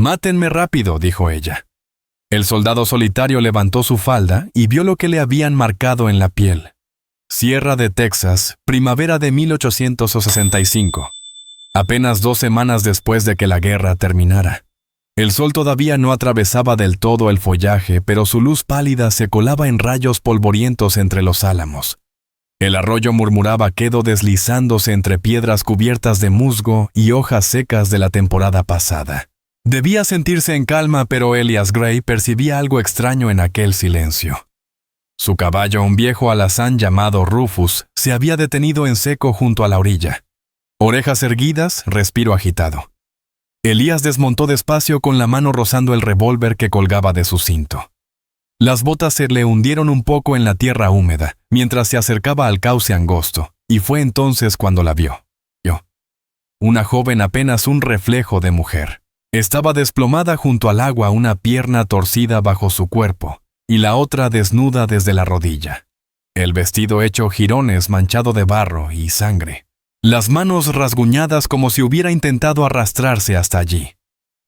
«Mátenme rápido», dijo ella. El soldado solitario levantó su falda y vio lo que le habían marcado en la piel. Sierra de Texas, primavera de 1865. Apenas 2 semanas después de que la guerra terminara. El sol todavía no atravesaba del todo el follaje, pero su luz pálida se colaba en rayos polvorientos entre los álamos. El arroyo murmuraba quedo deslizándose entre piedras cubiertas de musgo y hojas secas de la temporada pasada. Debía sentirse en calma, pero Elias Gray percibía algo extraño en aquel silencio. Su caballo, un viejo alazán llamado Rufus, se había detenido en seco junto a la orilla. Orejas erguidas, respiro agitado. Elías desmontó despacio con la mano rozando el revólver que colgaba de su cinto. Las botas se le hundieron un poco en la tierra húmeda, mientras se acercaba al cauce angosto, y fue entonces cuando la vio. Una joven apenas un reflejo de mujer. Estaba desplomada junto al agua, una pierna torcida bajo su cuerpo, y la otra desnuda desde la rodilla. El vestido hecho jirones manchado de barro y sangre. Las manos rasguñadas como si hubiera intentado arrastrarse hasta allí.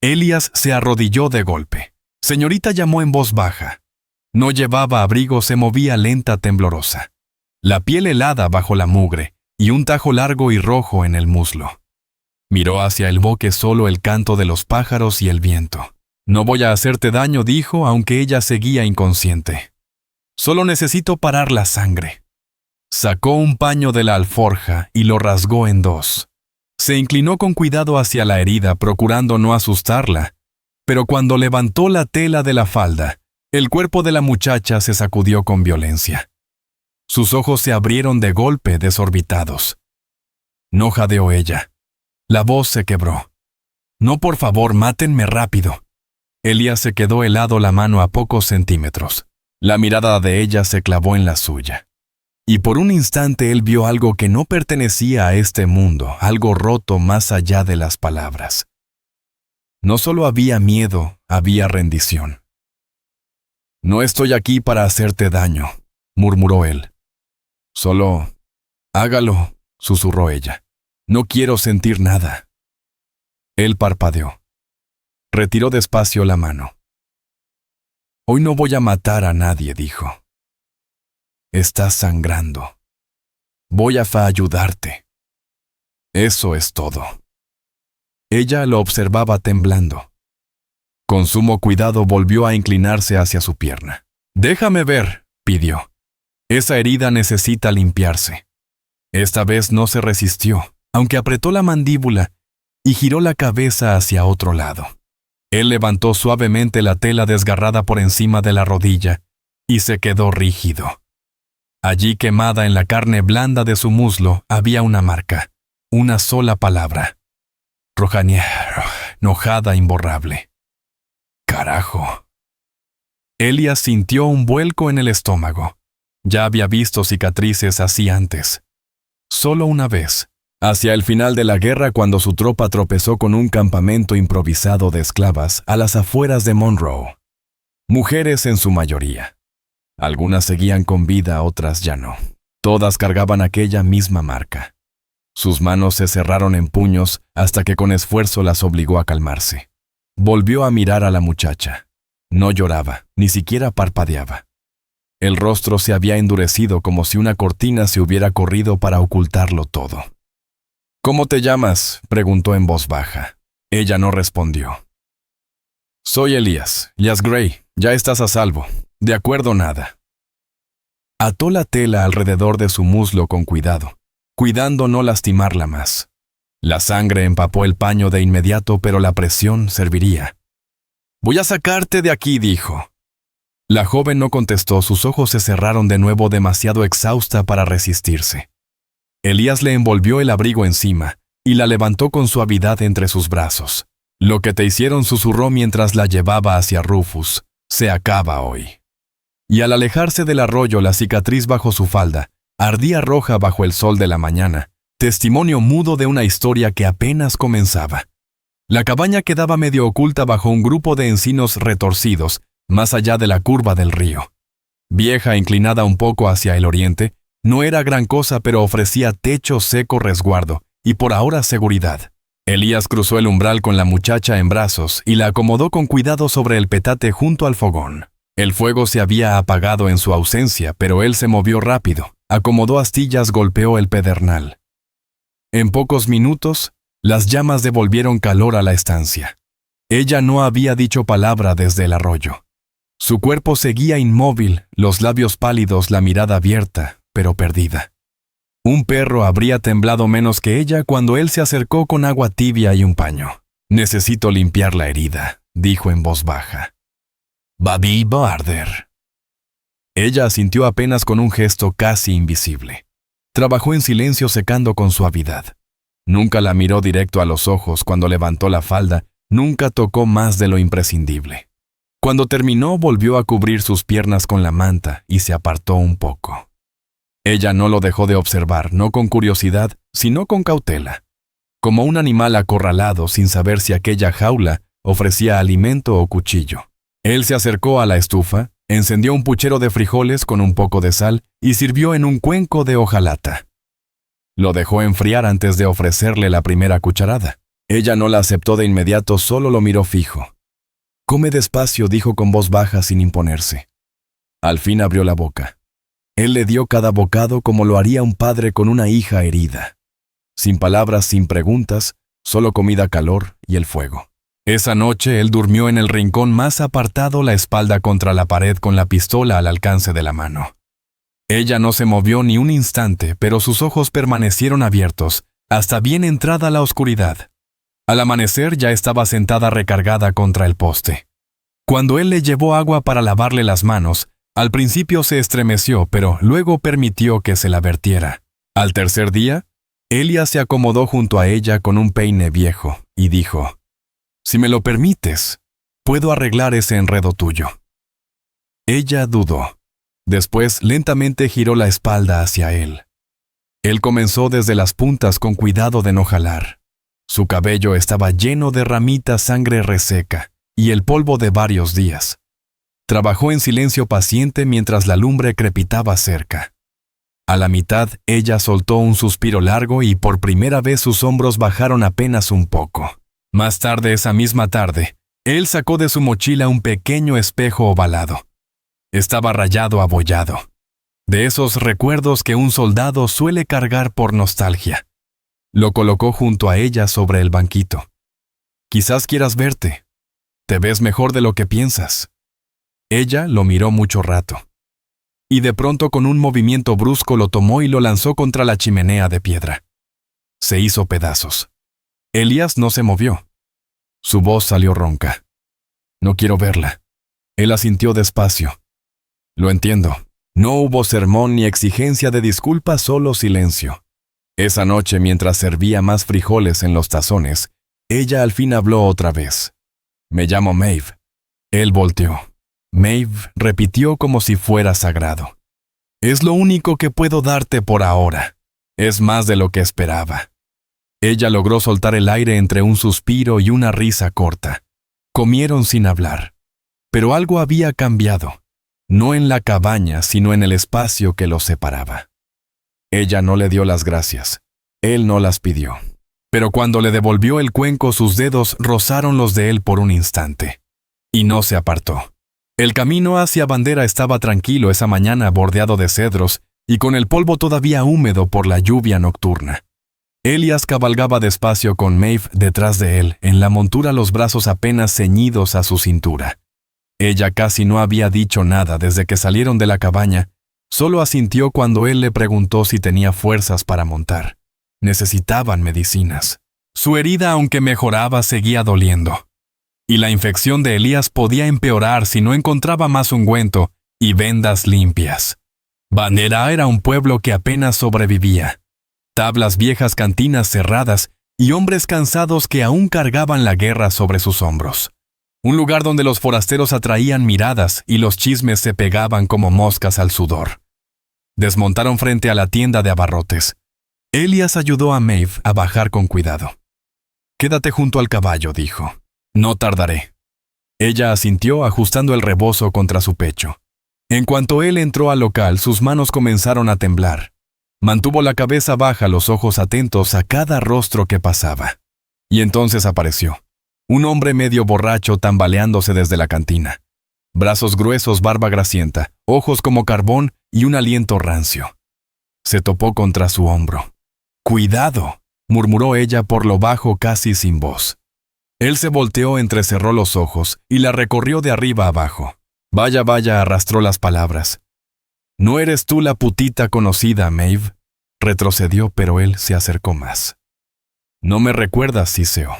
Elias se arrodilló de golpe. Señorita llamó en voz baja. No llevaba abrigo, se movía lenta, temblorosa. La piel helada bajo la mugre y un tajo largo y rojo en el muslo. Miró hacia el bosque, solo el canto de los pájaros y el viento. «No voy a hacerte daño», dijo, aunque ella seguía inconsciente. «Solo necesito parar la sangre». Sacó un paño de la alforja y lo rasgó en 2. Se inclinó con cuidado hacia la herida, procurando no asustarla, pero cuando levantó la tela de la falda, el cuerpo de la muchacha se sacudió con violencia. Sus ojos se abrieron de golpe, desorbitados. No jadeó ella. La voz se quebró. «No, por favor, mátenme rápido». Elías se quedó helado, la mano a pocos centímetros. La mirada de ella se clavó en la suya. Y por un instante él vio algo que no pertenecía a este mundo, algo roto más allá de las palabras. No solo había miedo, había rendición. «No estoy aquí para hacerte daño», murmuró él. «Solo hágalo», susurró ella. «No quiero sentir nada». Él parpadeó. Retiró despacio la mano. «Hoy no voy a matar a nadie», dijo. «Estás sangrando. Voy a ayudarte. Eso es todo». Ella lo observaba temblando. Con sumo cuidado volvió a inclinarse hacia su pierna. «Déjame ver», pidió. «Esa herida necesita limpiarse». Esta vez no se resistió, aunque apretó la mandíbula y giró la cabeza hacia otro lado. Él levantó suavemente la tela desgarrada por encima de la rodilla y se quedó rígido. Allí, quemada en la carne blanda de su muslo, había una marca, una sola palabra. Rojañero, enojada, imborrable. «Carajo». Elias sintió un vuelco en el estómago. Ya había visto cicatrices así antes. Solo una vez, hacia el final de la guerra, cuando su tropa tropezó con un campamento improvisado de esclavas a las afueras de Monroe. Mujeres en su mayoría. Algunas seguían con vida, otras ya no. Todas cargaban aquella misma marca. Sus manos se cerraron en puños hasta que con esfuerzo las obligó a calmarse. Volvió a mirar a la muchacha. No lloraba, ni siquiera parpadeaba. El rostro se había endurecido como si una cortina se hubiera corrido para ocultarlo todo. «¿Cómo te llamas?», preguntó en voz baja. Ella no respondió. «Soy Elias Gray, ya estás a salvo. De acuerdo, nada». Ató la tela alrededor de su muslo con cuidado, cuidando no lastimarla más. La sangre empapó el paño de inmediato, pero la presión serviría. «Voy a sacarte de aquí», dijo. La joven no contestó, sus ojos se cerraron de nuevo, demasiado exhausta para resistirse. Elías le envolvió el abrigo encima y la levantó con suavidad entre sus brazos. «Lo que te hicieron», susurró mientras la llevaba hacia Rufus, «se acaba hoy». Y al alejarse del arroyo, la cicatriz bajo su falda ardía roja bajo el sol de la mañana, testimonio mudo de una historia que apenas comenzaba. La cabaña quedaba medio oculta bajo un grupo de encinos retorcidos, más allá de la curva del río. Vieja, inclinada un poco hacia el oriente, no era gran cosa, pero ofrecía techo seco, resguardo y por ahora seguridad. Elías cruzó el umbral con la muchacha en brazos y la acomodó con cuidado sobre el petate junto al fogón. El fuego se había apagado en su ausencia, pero él se movió rápido, acomodó astillas, golpeó el pedernal. En pocos minutos, las llamas devolvieron calor a la estancia. Ella no había dicho palabra desde el arroyo. Su cuerpo seguía inmóvil, los labios pálidos, la mirada abierta, pero perdida. Un perro habría temblado menos que ella cuando él se acercó con agua tibia y un paño. «Necesito limpiar la herida», dijo en voz baja. «Babi va a arder». Ella asintió apenas con un gesto casi invisible. Trabajó en silencio secando con suavidad. Nunca la miró directo a los ojos cuando levantó la falda, nunca tocó más de lo imprescindible. Cuando terminó, volvió a cubrir sus piernas con la manta y se apartó un poco. Ella no lo dejó de observar, no con curiosidad, sino con cautela, como un animal acorralado sin saber si aquella jaula ofrecía alimento o cuchillo. Él se acercó a la estufa, encendió un puchero de frijoles con un poco de sal y sirvió en un cuenco de hojalata. Lo dejó enfriar antes de ofrecerle la primera cucharada. Ella no la aceptó de inmediato, solo lo miró fijo. «Come despacio», dijo con voz baja sin imponerse. Al fin abrió la boca. Él le dio cada bocado como lo haría un padre con una hija herida. Sin palabras, sin preguntas, solo comida, calor y el fuego. Esa noche él durmió en el rincón más apartado, la espalda contra la pared con la pistola al alcance de la mano. Ella no se movió ni un instante, pero sus ojos permanecieron abiertos, hasta bien entrada la oscuridad. Al amanecer ya estaba sentada recargada contra el poste. Cuando él le llevó agua para lavarle las manos, al principio se estremeció, pero luego permitió que se la vertiera. Al tercer día, Elías se acomodó junto a ella con un peine viejo y dijo: «Si me lo permites, puedo arreglar ese enredo tuyo». Ella dudó. Después lentamente giró la espalda hacia él. Él comenzó desde las puntas con cuidado de no jalar. Su cabello estaba lleno de ramitas, sangre reseca y el polvo de varios días. Trabajó en silencio paciente mientras la lumbre crepitaba cerca. A la mitad, ella soltó un suspiro largo y por primera vez sus hombros bajaron apenas un poco. Más tarde, esa misma tarde, él sacó de su mochila un pequeño espejo ovalado. Estaba rayado abollado, de esos recuerdos que un soldado suele cargar por nostalgia. Lo colocó junto a ella sobre el banquito. «Quizás quieras verte. Te ves mejor de lo que piensas». Ella lo miró mucho rato. Y de pronto, con un movimiento brusco, lo tomó y lo lanzó contra la chimenea de piedra. Se hizo pedazos. Elías no se movió. Su voz salió ronca. «No quiero verla». Él asintió despacio. «Lo entiendo». No hubo sermón ni exigencia de disculpas, solo silencio. Esa noche, mientras servía más frijoles en los tazones, ella al fin habló otra vez. «Me llamo Maeve». Él volteó. Maeve repitió como si fuera sagrado. «Es lo único que puedo darte por ahora. Es más de lo que esperaba». Ella logró soltar el aire entre un suspiro y una risa corta. Comieron sin hablar. Pero algo había cambiado. No en la cabaña, sino en el espacio que los separaba. Ella no le dio las gracias. Él no las pidió. Pero cuando le devolvió el cuenco, sus dedos rozaron los de él por un instante. Y no se apartó. El camino hacia Bandera estaba tranquilo esa mañana, bordeado de cedros y con el polvo todavía húmedo por la lluvia nocturna. Elías cabalgaba despacio con Maeve detrás de él, en la montura, los brazos apenas ceñidos a su cintura. Ella casi no había dicho nada desde que salieron de la cabaña, solo asintió cuando él le preguntó si tenía fuerzas para montar. Necesitaban medicinas. Su herida, aunque mejoraba, seguía doliendo. Y la infección de Elías podía empeorar si no encontraba más ungüento y vendas limpias. Bandera era un pueblo que apenas sobrevivía. Tablas viejas, cantinas cerradas y hombres cansados que aún cargaban la guerra sobre sus hombros. Un lugar donde los forasteros atraían miradas y los chismes se pegaban como moscas al sudor. Desmontaron frente a la tienda de abarrotes. Elías ayudó a Maeve a bajar con cuidado. «Quédate junto al caballo», dijo. «No tardaré». Ella asintió, ajustando el rebozo contra su pecho. En cuanto él entró al local, sus manos comenzaron a temblar. Mantuvo la cabeza baja, los ojos atentos a cada rostro que pasaba. Y entonces apareció. Un hombre medio borracho tambaleándose desde la cantina. Brazos gruesos, barba grasienta, ojos como carbón y un aliento rancio. Se topó contra su hombro. «¡Cuidado!», murmuró ella por lo bajo, casi sin voz. Él se volteó, entrecerró los ojos y la recorrió de arriba abajo. «Vaya, vaya», arrastró las palabras. «¿No eres tú la putita conocida, Maeve?». Retrocedió, pero él se acercó más. «¿No me recuerdas, Ciceo?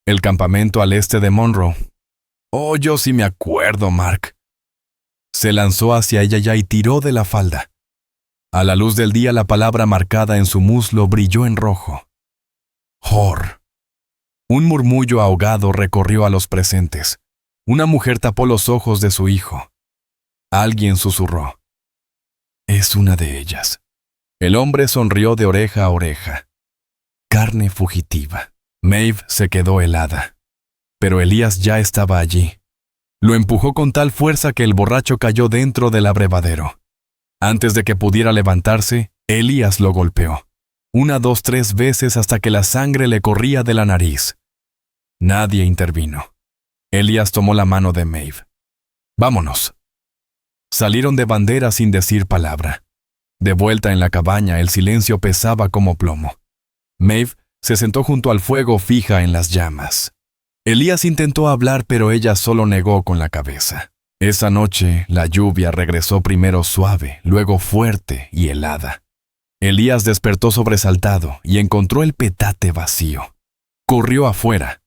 El campamento al este de Monroe». «Oh, yo sí me acuerdo, Mark». Se lanzó hacia ella ya y tiró de la falda. A la luz del día la palabra marcada en su muslo brilló en rojo. «Whore». Un murmullo ahogado recorrió a los presentes. Una mujer tapó los ojos de su hijo. Alguien susurró: «Es una de ellas». El hombre sonrió de oreja a oreja. Carne fugitiva. Maeve se quedó helada. Pero Elías ya estaba allí. Lo empujó con tal fuerza que el borracho cayó dentro del abrevadero. Antes de que pudiera levantarse, Elías lo golpeó. 1, 2, 3 veces hasta que la sangre le corría de la nariz. Nadie intervino. Elías tomó la mano de Maeve. «Vámonos». Salieron de bandera sin decir palabra. De vuelta en la cabaña, el silencio pesaba como plomo. Maeve se sentó junto al fuego, fija en las llamas. Elías intentó hablar, pero ella solo negó con la cabeza. Esa noche, la lluvia regresó primero suave, luego fuerte y helada. Elías despertó sobresaltado y encontró el petate vacío. Corrió afuera.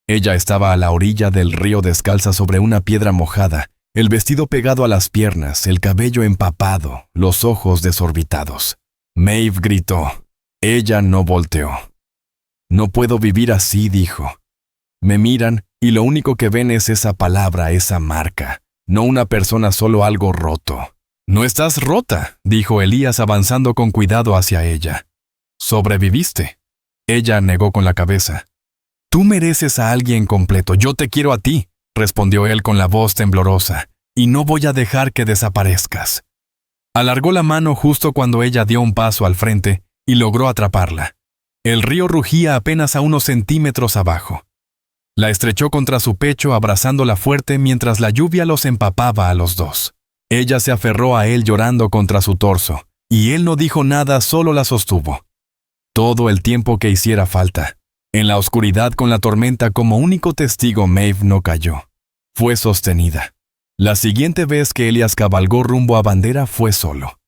Ella estaba a la orilla del río descalza sobre una piedra mojada, el vestido pegado a las piernas, el cabello empapado, los ojos desorbitados. Maeve gritó. Ella no volteó. «No puedo vivir así», dijo. «Me miran y lo único que ven es esa palabra, esa marca, no una persona, solo algo roto». «No estás rota», dijo Elías avanzando con cuidado hacia ella. «Sobreviviste». Ella negó con la cabeza. «Tú mereces a alguien completo, yo te quiero a ti», respondió él con la voz temblorosa, «y no voy a dejar que desaparezcas». Alargó la mano justo cuando ella dio un paso al frente y logró atraparla. El río rugía apenas a unos centímetros abajo. La estrechó contra su pecho, abrazándola fuerte mientras la lluvia los empapaba a los dos. Ella se aferró a él llorando contra su torso, y él no dijo nada, solo la sostuvo. Todo el tiempo que hiciera falta. En la oscuridad, con la tormenta como único testigo, Maeve no cayó. Fue sostenida. La siguiente vez que Elías cabalgó rumbo a bandera fue solo.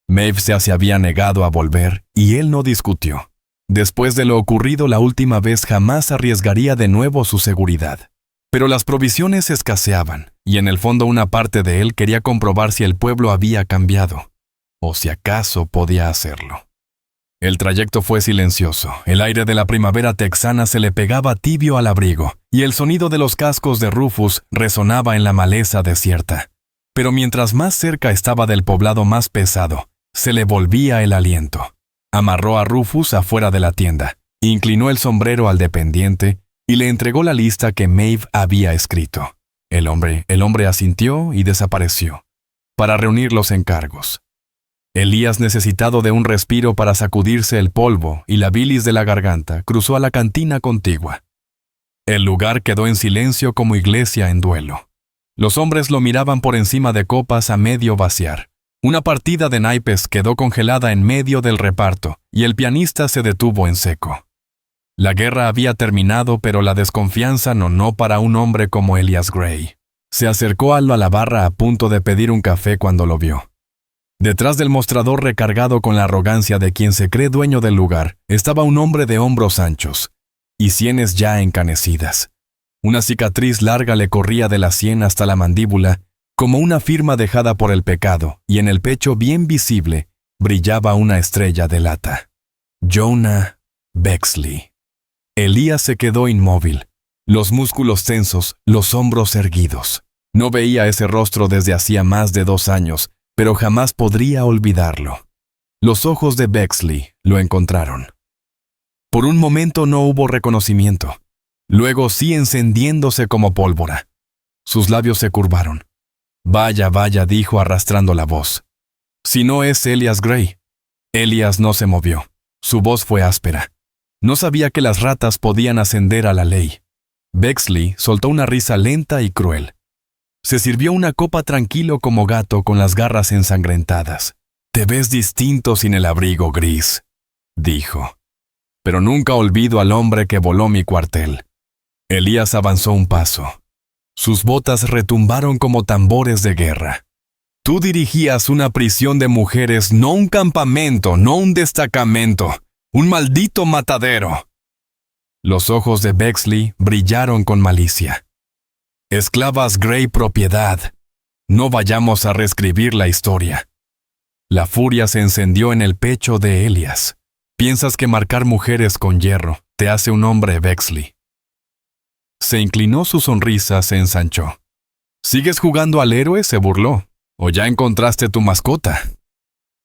Maeve se había negado a volver, y él no discutió. Después de lo ocurrido la última vez, jamás arriesgaría de nuevo su seguridad. Pero las provisiones escaseaban, y en el fondo una parte de él quería comprobar si el pueblo había cambiado, o si acaso podía hacerlo. El trayecto fue silencioso, el aire de la primavera texana se le pegaba tibio al abrigo, y el sonido de los cascos de Rufus resonaba en la maleza desierta. Pero mientras más cerca estaba del poblado más pesado, se le volvía el aliento. Amarró a Rufus afuera de la tienda, inclinó el sombrero al dependiente y le entregó la lista que Maeve había escrito. El hombre asintió y desapareció, para reunir los encargos. Elías, necesitado de un respiro para sacudirse el polvo y la bilis de la garganta, cruzó a la cantina contigua. El lugar quedó en silencio como iglesia en duelo. Los hombres lo miraban por encima de copas a medio vaciar. Una partida de naipes quedó congelada en medio del reparto y el pianista se detuvo en seco. La guerra había terminado, pero la desconfianza no para un hombre como Elias Gray. Se acercó a la barra a punto de pedir un café cuando lo vio. Detrás del mostrador, recargado con la arrogancia de quien se cree dueño del lugar, estaba un hombre de hombros anchos y sienes ya encanecidas. Una cicatriz larga le corría de la sien hasta la mandíbula, como una firma dejada por el pecado, y en el pecho, bien visible, brillaba una estrella de lata. Jonah Bexley. Elías se quedó inmóvil, los músculos tensos, los hombros erguidos. No veía ese rostro desde hacía más de 2 años, pero jamás podría olvidarlo. Los ojos de Bexley lo encontraron. Por un momento no hubo reconocimiento. Luego sí, encendiéndose como pólvora. Sus labios se curvaron. «Vaya, vaya», dijo arrastrando la voz. «Si no es Elias Gray». Elías no se movió. Su voz fue áspera. No sabía que las ratas podían ascender a la ley. Bexley soltó una risa lenta y cruel. Se sirvió una copa tranquilo como gato con las garras ensangrentadas. «Te ves distinto sin el abrigo gris», dijo. «Pero nunca olvido al hombre que voló mi cuartel». Elías avanzó un paso. Sus botas retumbaron como tambores de guerra. «Tú dirigías una prisión de mujeres, no un campamento, no un destacamento, un maldito matadero». Los ojos de Bexley brillaron con malicia. «Esclavas Grey propiedad. No vayamos a reescribir la historia». La furia se encendió en el pecho de Elías. «Piensas que marcar mujeres con hierro te hace un hombre, Bexley». Se inclinó, su sonrisa se ensanchó. «¿Sigues jugando al héroe?», se burló. «¿O ya encontraste tu mascota?».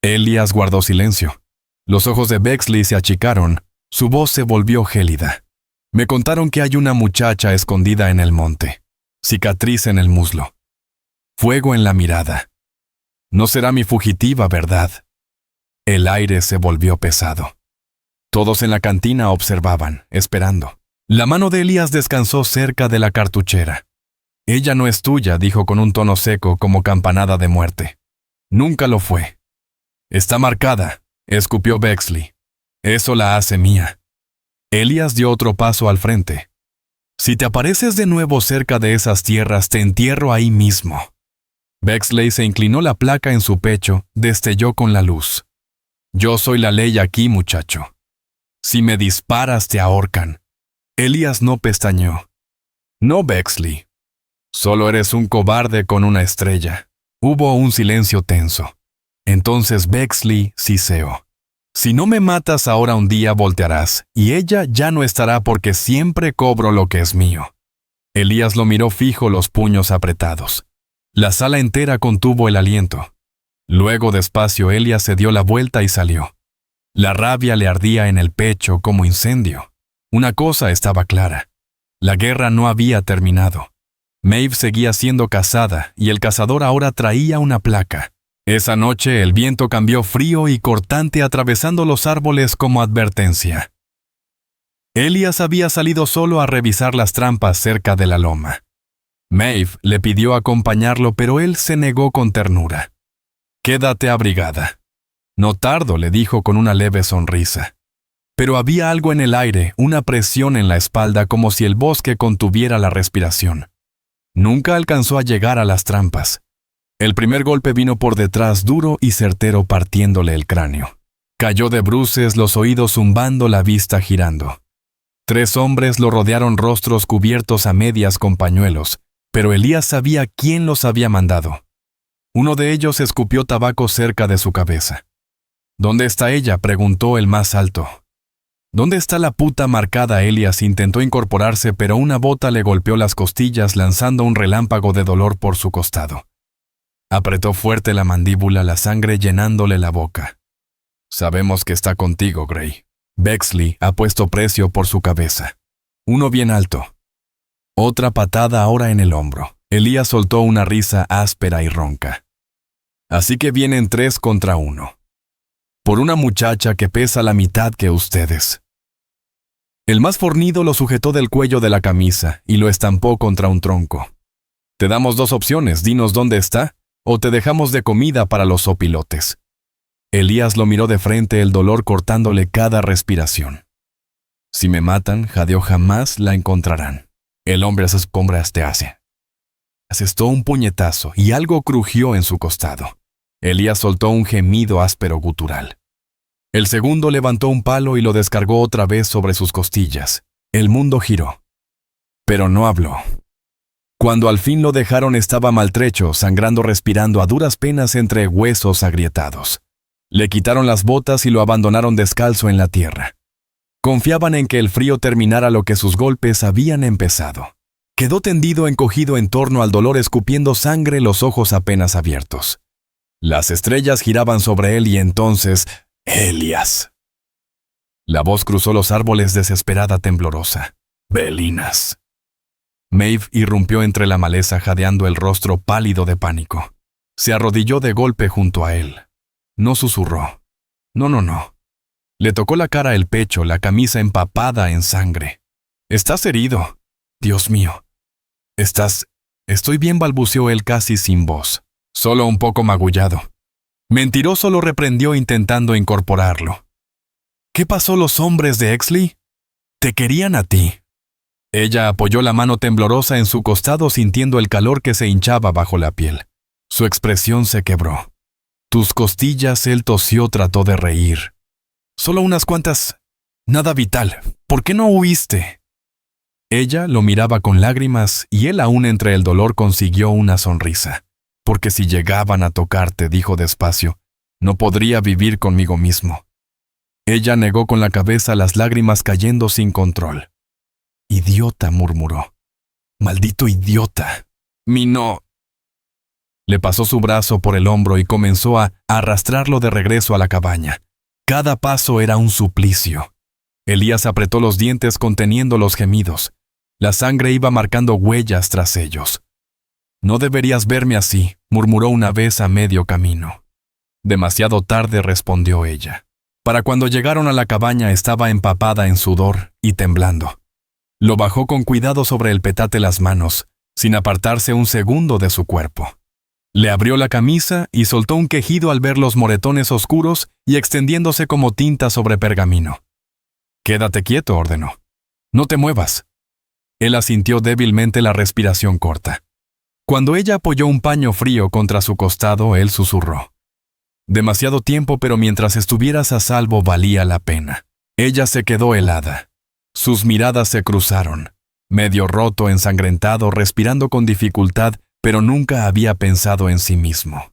Elías guardó silencio. Los ojos de Bexley se achicaron, su voz se volvió gélida. «Me contaron que hay una muchacha escondida en el monte. Cicatriz en el muslo. Fuego en la mirada. No será mi fugitiva, ¿verdad?». El aire se volvió pesado. Todos en la cantina observaban, esperando. La mano de Elías descansó cerca de la cartuchera. «Ella no es tuya», dijo con un tono seco como campanada de muerte. «Nunca lo fue». «Está marcada», escupió Bexley. «Eso la hace mía». Elías dio otro paso al frente. «Si te apareces de nuevo cerca de esas tierras, te entierro ahí mismo». Bexley se inclinó, la placa en su pecho destelló con la luz. «Yo soy la ley aquí, muchacho. Si me disparas, te ahorcan». Elías no pestañeó. «No, Bexley. Solo eres un cobarde con una estrella». Hubo un silencio tenso. Entonces Bexley siseó. «Si no me matas ahora, un día voltearás, y ella ya no estará porque siempre cobro lo que es mío». Elías lo miró fijo, los puños apretados. La sala entera contuvo el aliento. Luego, despacio, Elías se dio la vuelta y salió. La rabia le ardía en el pecho como incendio. Una cosa estaba clara. La guerra no había terminado. Maeve seguía siendo cazada y el cazador ahora traía una placa. Esa noche el viento cambió frío y cortante, atravesando los árboles como advertencia. Elías había salido solo a revisar las trampas cerca de la loma. Maeve le pidió acompañarlo, pero él se negó con ternura. «Quédate abrigada». «No tardo», le dijo con una leve sonrisa. Pero había algo en el aire, una presión en la espalda, como si el bosque contuviera la respiración. Nunca alcanzó a llegar a las trampas. El primer golpe vino por detrás, duro y certero, partiéndole el cráneo. Cayó de bruces, los oídos zumbando, la vista girando. 3 hombres lo rodearon, rostros cubiertos a medias con pañuelos, pero Elías sabía quién los había mandado. Uno de ellos escupió tabaco cerca de su cabeza. «¿Dónde está ella?», preguntó el más alto. «¿Dónde está la puta marcada?». Elías intentó incorporarse, pero una bota le golpeó las costillas, lanzando un relámpago de dolor por su costado. Apretó fuerte la mandíbula, la sangre llenándole la boca. «Sabemos que está contigo, Grey». Bexley ha puesto precio por su cabeza. Uno bien alto. Otra patada ahora en el hombro. Elías soltó una risa áspera y ronca. «Así que vienen 3 contra 1. Por una muchacha que pesa la mitad que ustedes». El más fornido lo sujetó del cuello de la camisa y lo estampó contra un tronco. «Te damos 2 opciones, dinos dónde está, o te dejamos de comida para los opilotes». Elías lo miró de frente, el dolor cortándole cada respiración. «Si me matan, jadeó, jamás la encontrarán. El hombre a esas compras te hace». Asestó un puñetazo y algo crujió en su costado. Elías soltó un gemido áspero gutural. El segundo levantó un palo y lo descargó otra vez sobre sus costillas. El mundo giró. Pero no habló. Cuando al fin lo dejaron, estaba maltrecho, sangrando, respirando a duras penas entre huesos agrietados. Le quitaron las botas y lo abandonaron descalzo en la tierra. Confiaban en que el frío terminara lo que sus golpes habían empezado. Quedó tendido, encogido en torno al dolor, escupiendo sangre, los ojos apenas abiertos. Las estrellas giraban sobre él y entonces... «Elías». La voz cruzó los árboles desesperada, temblorosa. «Belinas». Maeve irrumpió entre la maleza, jadeando, el rostro pálido de pánico. Se arrodilló de golpe junto a él. No susurró. No. Le tocó la cara, el pecho, la camisa empapada en sangre. «¿Estás herido? Dios mío». «Estoy bien», balbuceó él casi sin voz, solo un poco magullado. Mentiroso, lo reprendió intentando incorporarlo. «¿Qué pasó? ¿Los hombres de Exley? Te querían a ti». Ella apoyó la mano temblorosa en su costado, sintiendo el calor que se hinchaba bajo la piel. Su expresión se quebró. «Tus costillas», él tosió, trató de reír. «Solo unas cuantas. Nada vital. ¿Por qué no huiste?» Ella lo miraba con lágrimas y él, aún entre el dolor, consiguió una sonrisa. «Porque si llegaban a tocarte», dijo despacio, «no podría vivir conmigo mismo». Ella negó con la cabeza, las lágrimas cayendo sin control. «Idiota», murmuró. «Maldito idiota. No». Le pasó su brazo por el hombro y comenzó a arrastrarlo de regreso a la cabaña. Cada paso era un suplicio. Elías apretó los dientes conteniendo los gemidos. La sangre iba marcando huellas tras ellos. «No deberías verme así», murmuró una vez a medio camino. «Demasiado tarde», respondió ella. Para cuando llegaron a la cabaña estaba empapada en sudor y temblando. Lo bajó con cuidado sobre el petate las manos, sin apartarse un segundo de su cuerpo. Le abrió la camisa y soltó un quejido al ver los moretones oscuros y extendiéndose como tinta sobre pergamino. «Quédate quieto», ordenó. «No te muevas». Él asintió débilmente, la respiración corta. Cuando ella apoyó un paño frío contra su costado, él susurró. «Demasiado tiempo, pero mientras estuvieras a salvo valía la pena». Ella se quedó helada. Sus miradas se cruzaron. Medio roto, ensangrentado, respirando con dificultad, pero nunca había pensado en sí mismo.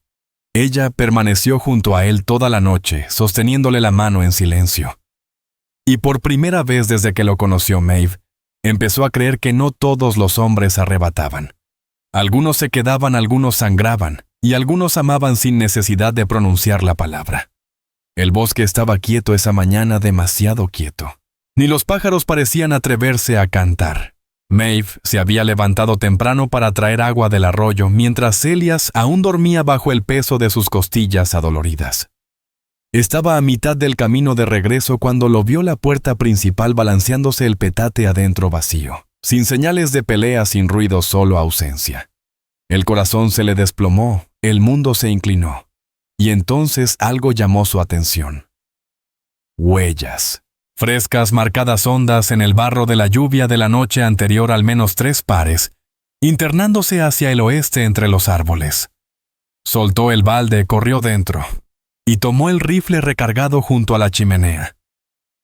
Ella permaneció junto a él toda la noche, sosteniéndole la mano en silencio. Y por primera vez desde que lo conoció Maeve, empezó a creer que no todos los hombres arrebataban. Algunos se quedaban, algunos sangraban, y algunos amaban sin necesidad de pronunciar la palabra. El bosque estaba quieto esa mañana, demasiado quieto. Ni los pájaros parecían atreverse a cantar. Maeve se había levantado temprano para traer agua del arroyo, mientras Elias aún dormía bajo el peso de sus costillas adoloridas. Estaba a mitad del camino de regreso cuando lo vio la puerta principal, balanceándose, el petate adentro vacío, sin señales de pelea, sin ruido, solo ausencia. El corazón se le desplomó, el mundo se inclinó, y entonces algo llamó su atención. Huellas. Frescas, marcadas hondas en el barro de la lluvia de la noche anterior, al menos 3 pares, internándose hacia el oeste entre los árboles. Soltó el balde, corrió dentro, y tomó el rifle recargado junto a la chimenea.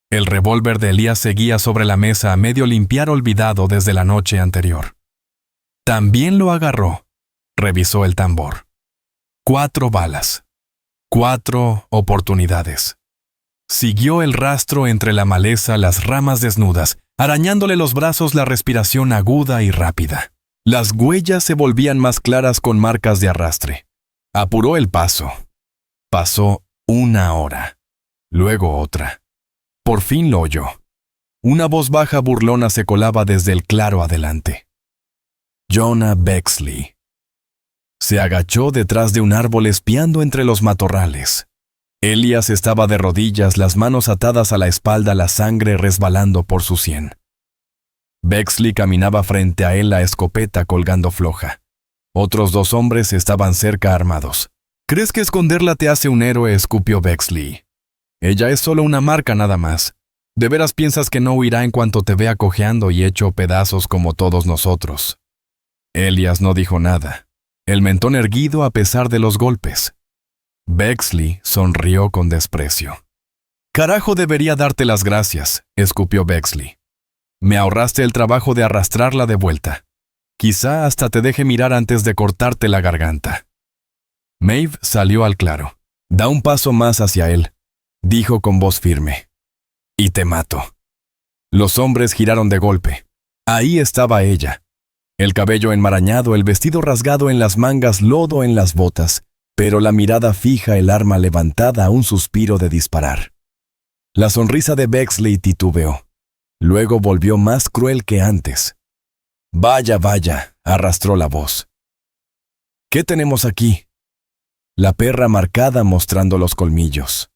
El revólver de Elías seguía sobre la mesa, a medio limpiar, olvidado desde la noche anterior. También lo agarró. Revisó el tambor. 4 balas. 4 oportunidades. Siguió el rastro entre la maleza, las ramas desnudas, arañándole los brazos, la respiración aguda y rápida. Las huellas se volvían más claras con marcas de arrastre. Apuró el paso. Pasó 1 hora. Luego otra. Por fin lo oyó. Una voz baja, burlona, se colaba desde el claro adelante. Jonah Bexley. Se agachó detrás de un árbol, espiando entre los matorrales. Elías estaba de rodillas, las manos atadas a la espalda, la sangre resbalando por su sien. Bexley caminaba frente a él, la escopeta colgando floja. Otros 2 hombres estaban cerca, armados. «¿Crees que esconderla te hace un héroe?», escupió Bexley. «Ella es solo una marca, nada más. ¿De veras piensas que no huirá en cuanto te vea cojeando y hecho pedazos como todos nosotros?» Elías no dijo nada, el mentón erguido a pesar de los golpes. Bexley sonrió con desprecio. «Carajo, debería darte las gracias», escupió Bexley. «Me ahorraste el trabajo de arrastrarla de vuelta. Quizá hasta te deje mirar antes de cortarte la garganta». Maeve salió al claro. «Da un paso más hacia él», dijo con voz firme. «Y te mato». Los hombres giraron de golpe. Ahí estaba ella. El cabello enmarañado, el vestido rasgado en las mangas, lodo en las botas, pero la mirada fija, el arma levantada, un suspiro de disparar. La sonrisa de Bexley titubeó. Luego volvió más cruel que antes. «Vaya, vaya», arrastró la voz. «¿Qué tenemos aquí?» La perra marcada, mostrando los colmillos.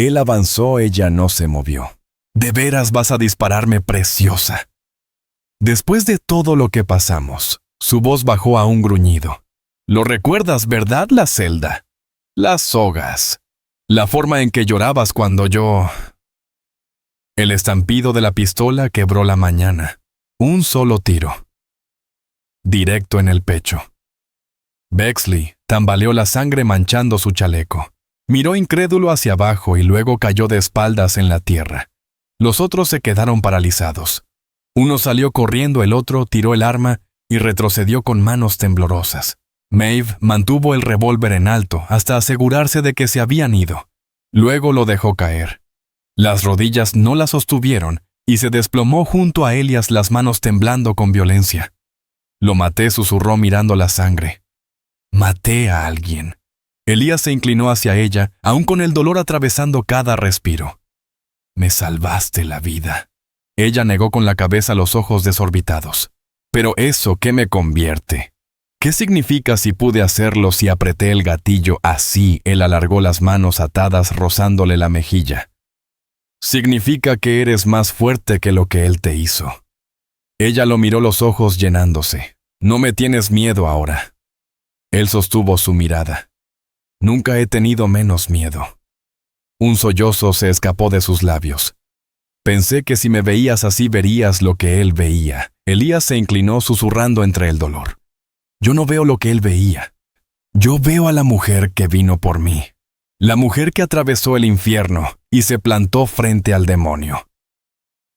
Él avanzó, ella no se movió. ¿De veras vas a dispararme, preciosa? Después de todo lo que pasamos, su voz bajó a un gruñido. Lo recuerdas, ¿verdad, la celda? Las sogas. La forma en que llorabas cuando yo... El estampido de la pistola quebró la mañana. Un solo tiro. Directo en el pecho. Bexley tambaleó, la sangre manchando su chaleco. Miró incrédulo hacia abajo y luego cayó de espaldas en la tierra. Los otros se quedaron paralizados. Uno salió corriendo, el otro tiró el arma y retrocedió con manos temblorosas. Maeve mantuvo el revólver en alto hasta asegurarse de que se habían ido. Luego lo dejó caer. Las rodillas no la sostuvieron y se desplomó junto a Elias, las manos temblando con violencia. Lo maté, susurró mirando la sangre. Maté a alguien. Elías se inclinó hacia ella, aún con el dolor atravesando cada respiro. Me salvaste la vida. Ella negó con la cabeza, los ojos desorbitados. Pero eso, ¿qué me convierte? ¿Qué significa si pude hacerlo, si apreté el gatillo así? Él alargó las manos atadas, rozándole la mejilla. Significa que eres más fuerte que lo que él te hizo. Ella lo miró, los ojos llenándose. No me tienes miedo ahora. Él sostuvo su mirada. Nunca he tenido menos miedo. Un sollozo se escapó de sus labios. Pensé que si me veías así verías lo que él veía. Elías se inclinó, susurrando entre el dolor. Yo no veo lo que él veía. Yo veo a la mujer que vino por mí. La mujer que atravesó el infierno y se plantó frente al demonio.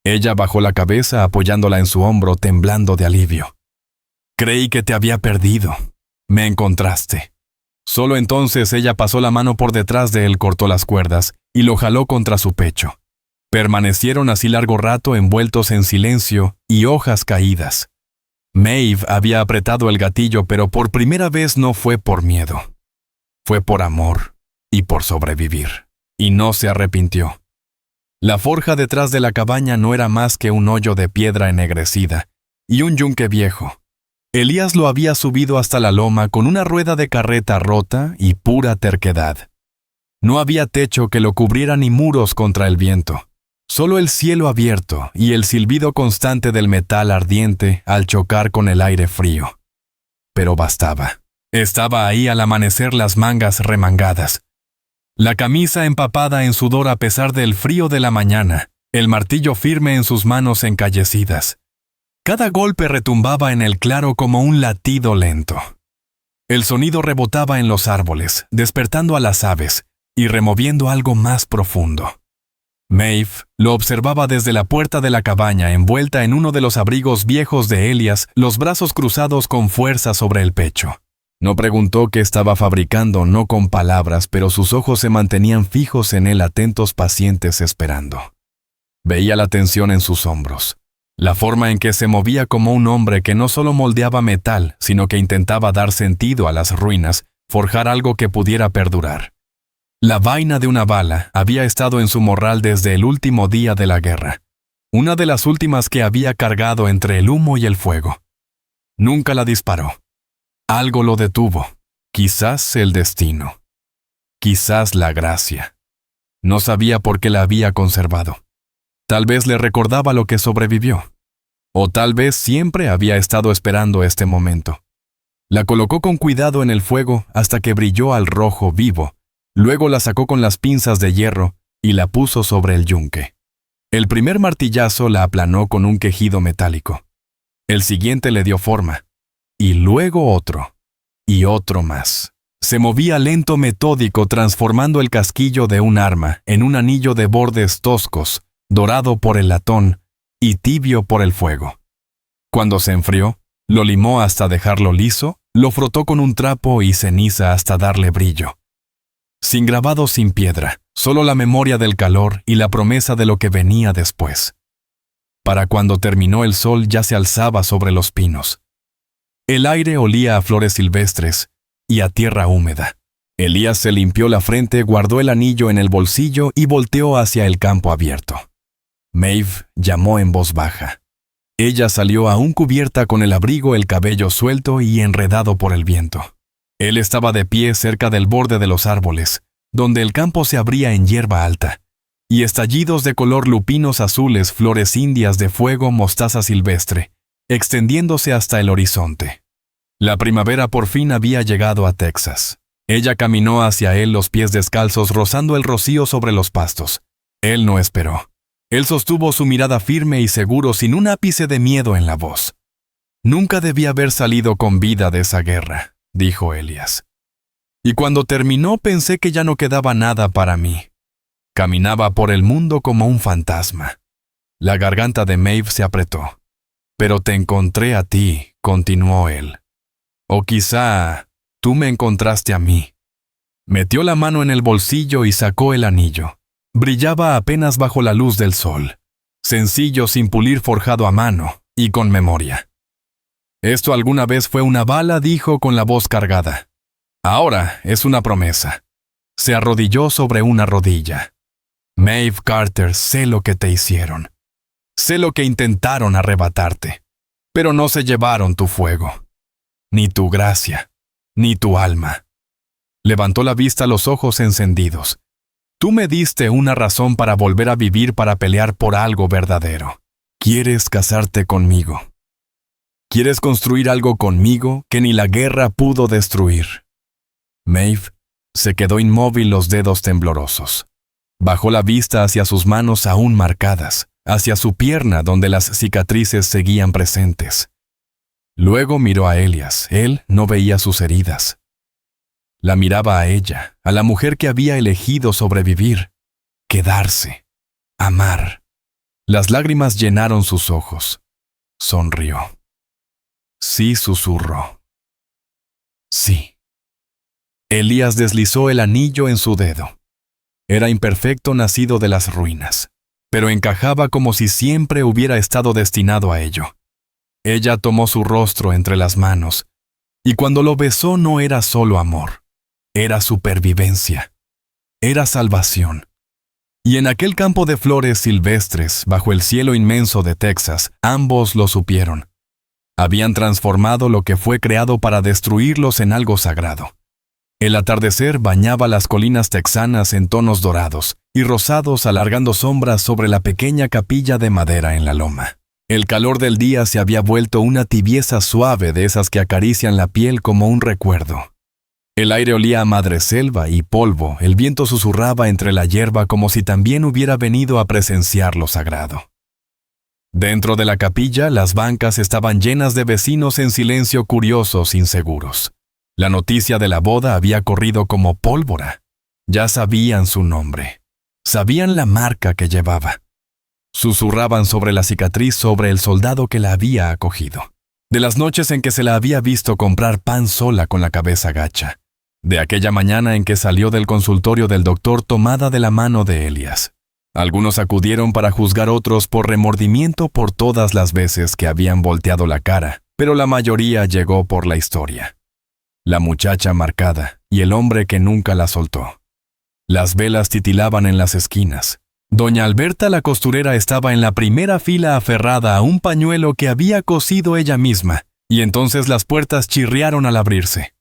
Ella bajó la cabeza apoyándola en su hombro, temblando de alivio. Creí que te había perdido. Me encontraste. Solo entonces ella pasó la mano por detrás de él, cortó las cuerdas y lo jaló contra su pecho. Permanecieron así largo rato, envueltos en silencio y hojas caídas. Maeve había apretado el gatillo, pero por primera vez no fue por miedo. Fue por amor y por sobrevivir. Y no se arrepintió. La forja detrás de la cabaña no era más que un hoyo de piedra ennegrecida y un yunque viejo. Elías lo había subido hasta la loma con una rueda de carreta rota y pura terquedad. No había techo que lo cubriera ni muros contra el viento. Solo el cielo abierto y el silbido constante del metal ardiente al chocar con el aire frío. Pero bastaba. Estaba ahí al amanecer, las mangas remangadas. La camisa empapada en sudor a pesar del frío de la mañana, el martillo firme en sus manos encallecidas. Cada golpe retumbaba en el claro como un latido lento. El sonido rebotaba en los árboles, despertando a las aves y removiendo algo más profundo. Maeve lo observaba desde la puerta de la cabaña, envuelta en uno de los abrigos viejos de Elias, los brazos cruzados con fuerza sobre el pecho. No preguntó qué estaba fabricando, no con palabras, pero sus ojos se mantenían fijos en él, atentos, pacientes, esperando. Veía la tensión en sus hombros, la forma en que se movía como un hombre que no solo moldeaba metal, sino que intentaba dar sentido a las ruinas, forjar algo que pudiera perdurar. La vaina de una bala había estado en su morral desde el último día de la guerra, una de las últimas que había cargado entre el humo y el fuego. Nunca la disparó. Algo lo detuvo, quizás el destino, quizás la gracia. No sabía por qué la había conservado. Tal vez le recordaba lo que sobrevivió, o tal vez siempre había estado esperando este momento. La colocó con cuidado en el fuego hasta que brilló al rojo vivo, luego la sacó con las pinzas de hierro y la puso sobre el yunque. El primer martillazo la aplanó con un quejido metálico. El siguiente le dio forma. Y luego otro, y otro más. Se movía lento, metódico, transformando el casquillo de un arma en un anillo de bordes toscos, dorado por el latón y tibio por el fuego. Cuando se enfrió, lo limó hasta dejarlo liso, lo frotó con un trapo y ceniza hasta darle brillo. Sin grabado, sin piedra, solo la memoria del calor y la promesa de lo que venía después. Para cuando terminó, el sol ya se alzaba sobre los pinos. El aire olía a flores silvestres y a tierra húmeda. Elías se limpió la frente, guardó el anillo en el bolsillo y volteó hacia el campo abierto. Maeve llamó en voz baja. Ella salió aún cubierta con el abrigo, el cabello suelto y enredado por el viento. Él estaba de pie cerca del borde de los árboles, donde el campo se abría en hierba alta, y estallidos de color lupinos azules, flores indias de fuego, mostaza silvestre, extendiéndose hasta el horizonte. La primavera por fin había llegado a Texas. Ella caminó hacia él, los pies descalzos, rozando el rocío sobre los pastos. Él no esperó. Él sostuvo su mirada firme y seguro, sin un ápice de miedo en la voz. «Nunca debí haber salido con vida de esa guerra», dijo Elias. «Y cuando terminó pensé que ya no quedaba nada para mí. Caminaba por el mundo como un fantasma». La garganta de Maeve se apretó. «Pero te encontré a ti», continuó él. «O quizá tú me encontraste a mí». Metió la mano en el bolsillo y sacó el anillo. Brillaba apenas bajo la luz del sol. Sencillo, sin pulir, forjado a mano y con memoria. «Esto alguna vez fue una bala», dijo con la voz cargada. «Ahora es una promesa». Se arrodilló sobre una rodilla. «Maeve Carter, sé lo que te hicieron. Sé lo que intentaron arrebatarte, pero no se llevaron tu fuego, ni tu gracia, ni tu alma». Levantó la vista, los ojos encendidos. «Tú me diste una razón para volver a vivir, para pelear por algo verdadero. ¿Quieres casarte conmigo? ¿Quieres construir algo conmigo que ni la guerra pudo destruir?» Maeve se quedó inmóvil, los dedos temblorosos. Bajó la vista hacia sus manos aún marcadas, hacia su pierna donde las cicatrices seguían presentes. Luego miró a Elias. Él no veía sus heridas. La miraba a ella, a la mujer que había elegido sobrevivir, quedarse, amar. Las lágrimas llenaron sus ojos. Sonrió. «Sí», susurró. «Sí». Elías deslizó el anillo en su dedo. Era imperfecto, nacido de las ruinas, pero encajaba como si siempre hubiera estado destinado a ello. Ella tomó su rostro entre las manos, y cuando lo besó no era solo amor. Era supervivencia. Era salvación. Y en aquel campo de flores silvestres, bajo el cielo inmenso de Texas, ambos lo supieron. Habían transformado lo que fue creado para destruirlos en algo sagrado. El atardecer bañaba las colinas texanas en tonos dorados y rosados, alargando sombras sobre la pequeña capilla de madera en la loma. El calor del día se había vuelto una tibieza suave, de esas que acarician la piel como un recuerdo. El aire olía a madreselva y polvo, el viento susurraba entre la hierba como si también hubiera venido a presenciar lo sagrado. Dentro de la capilla, las bancas estaban llenas de vecinos en silencio, curiosos, inseguros. La noticia de la boda había corrido como pólvora. Ya sabían su nombre. Sabían la marca que llevaba. Susurraban sobre la cicatriz, sobre el soldado que la había acogido. De las noches en que se la había visto comprar pan sola con la cabeza gacha. De aquella mañana en que salió del consultorio del doctor tomada de la mano de Elias. Algunos acudieron para juzgar, otros por remordimiento por todas las veces que habían volteado la cara, pero la mayoría llegó por la historia. La muchacha marcada y el hombre que nunca la soltó. Las velas titilaban en las esquinas. Doña Alberta, la costurera, estaba en la primera fila aferrada a un pañuelo que había cosido ella misma, y entonces las puertas chirriaron al abrirse.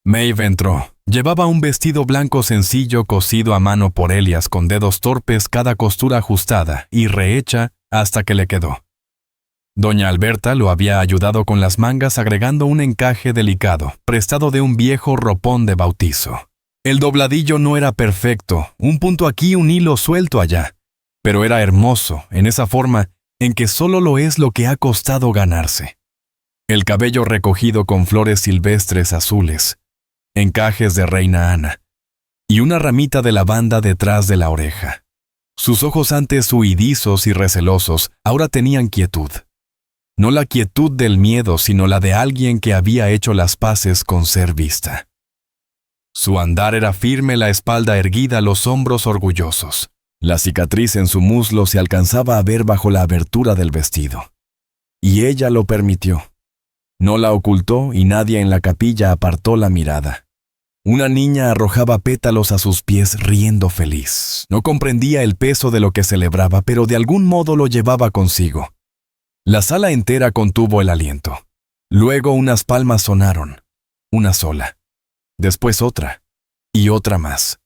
Maeve entró. Llevaba un vestido blanco sencillo cosido a mano por Elias, con dedos torpes, cada costura ajustada y rehecha hasta que le quedó. Doña Alberta lo había ayudado con las mangas, agregando un encaje delicado, prestado de un viejo ropón de bautizo. El dobladillo no era perfecto, un punto aquí, un hilo suelto allá, pero era hermoso, en esa forma en que solo lo es lo que ha costado ganarse. El cabello recogido con flores silvestres azules, encajes de reina Ana, y una ramita de lavanda detrás de la oreja. Sus ojos, antes huidizos y recelosos, ahora tenían quietud. No la quietud del miedo, sino la de alguien que había hecho las paces con ser vista. Su andar era firme, la espalda erguida, los hombros orgullosos. La cicatriz en su muslo se alcanzaba a ver bajo la abertura del vestido. Y ella lo permitió. No la ocultó y nadie en la capilla apartó la mirada. Una niña arrojaba pétalos a sus pies riendo feliz. No comprendía el peso de lo que celebraba, pero de algún modo lo llevaba consigo. La sala entera contuvo el aliento. Luego unas palmas sonaron. Una sola. Después otra. Y otra más.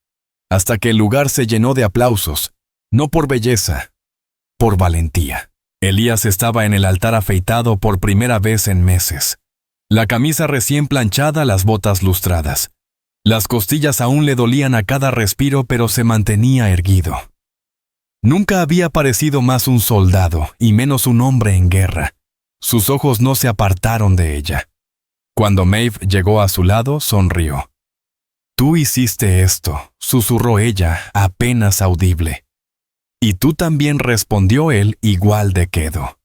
hasta que el lugar se llenó de aplausos, no por belleza, por valentía. Elías estaba en el altar afeitado por primera vez en meses. La camisa recién planchada, las botas lustradas. Las costillas aún le dolían a cada respiro, pero se mantenía erguido. Nunca había parecido más un soldado, y menos un hombre en guerra. Sus ojos no se apartaron de ella. Cuando Maeve llegó a su lado, sonrió. «Tú hiciste esto», susurró ella, apenas audible. «Y tú también», respondió él, igual de quedo.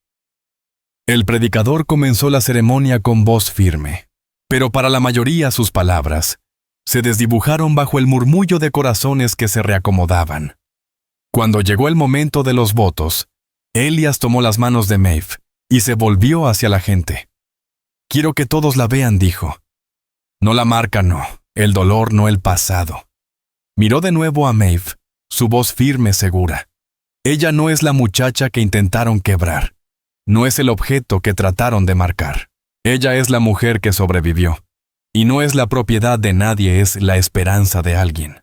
El predicador comenzó la ceremonia con voz firme, pero para la mayoría sus palabras se desdibujaron bajo el murmullo de corazones que se reacomodaban. Cuando llegó el momento de los votos, Elías tomó las manos de Maeve y se volvió hacia la gente. «Quiero que todos la vean», dijo. «No la marca, no, el dolor, no el pasado». Miró de nuevo a Maeve, su voz firme, segura. Ella no es la muchacha que intentaron quebrar. No es el objeto que trataron de marcar. Ella es la mujer que sobrevivió. Y no es la propiedad de nadie, es la esperanza de alguien.